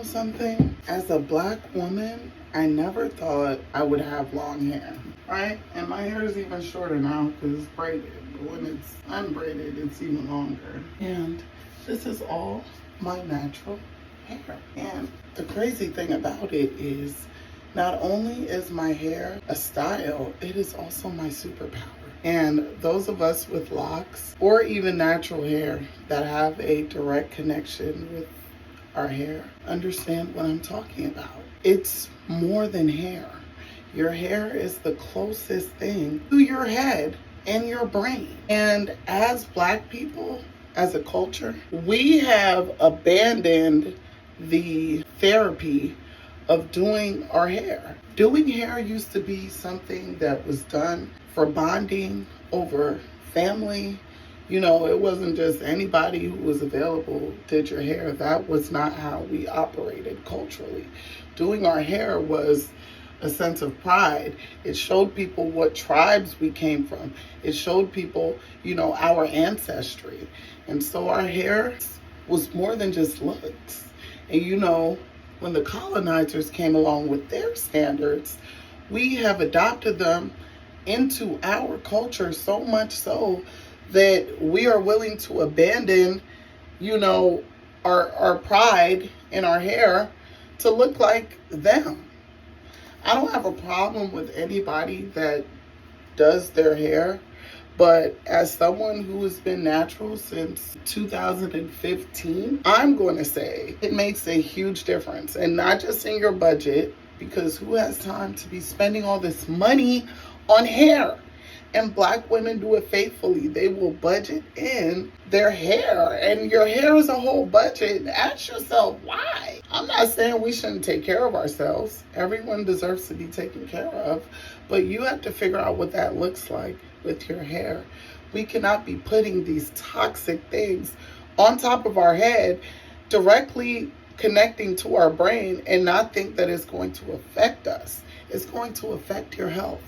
something? As a black woman, I never thought I would have long hair, right? And my hair is even shorter now because it's braided. But when it's unbraided, it's even longer. And this is all my natural hair. And the crazy thing about it is not only is my hair a style, it is also my superpower. And those of us with locks or even natural hair that have a direct connection with our hair understand what I'm talking about. It's more than hair. Your hair is the closest thing to your head and your brain. And as black people, as a culture, we have abandoned the therapy of doing our hair. Doing hair used to be something that was done for bonding over family. You know, it wasn't just anybody who was available did your hair. That was not how we operated culturally. Doing our hair was a sense of pride. It showed people what tribes we came from. It showed people, you know, our ancestry. And so our hair was more than just looks. And you know, when the colonizers came along with their standards, we have adopted them into our culture so much so that we are willing to abandon, you know, our pride in our hair to look like them. I don't have a problem with anybody that does their hair, but as someone who has been natural since 2015, I'm going to say it makes a huge difference. And not just in your budget, because who has time to be spending all this money on hair? And black women do it faithfully. They will budget in their hair, and your hair is a whole budget. Ask yourself why. I'm not saying we shouldn't take care of ourselves. Everyone deserves to be taken care of, but you have to figure out what that looks like with your hair. We cannot be putting these toxic things on top of our head, directly connecting to our brain, and not think that it's going to affect us. It's going to affect your health.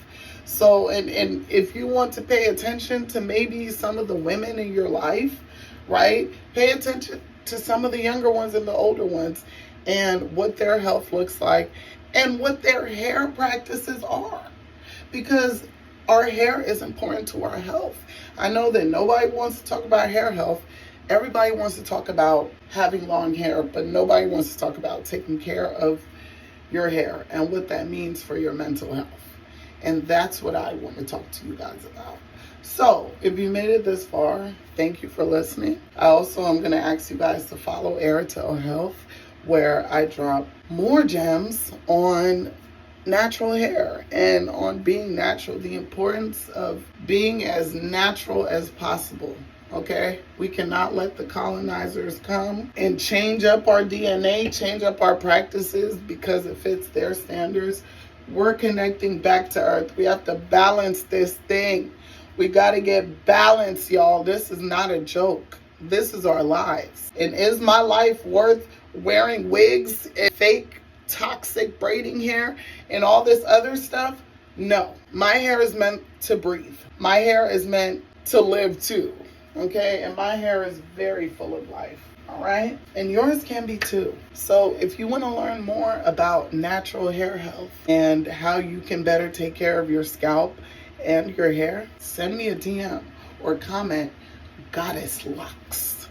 So, and if you want to pay attention to maybe some of the women in your life, right? Pay attention to some of the younger ones and the older ones and what their health looks like and what their hair practices are. Because our hair is important to our health. I know that nobody wants to talk about hair health. Everybody wants to talk about having long hair, but nobody wants to talk about taking care of your hair and what that means for your mental health. And that's what I want to talk to you guys about. So if you made it this far, thank you for listening. I also am going to ask you guys to follow Airtel Health, where I drop more gems on natural hair and on being natural, the importance of being as natural as possible. Okay, we cannot let the colonizers come and change up our DNA, change up our practices because it fits their standards. We're connecting back to earth. We have to balance this thing. We got to get balance, y'all. This is not a joke. This is our lives. And is my life worth wearing wigs and fake toxic braiding hair and all this other stuff? No. My hair is meant to breathe. My hair is meant to live too. Okay? And my hair is very full of life. All right? And yours can be too. So if you want to learn more about natural hair health and how you can better take care of your scalp and your hair, send me a DM or comment, Goddess Locks.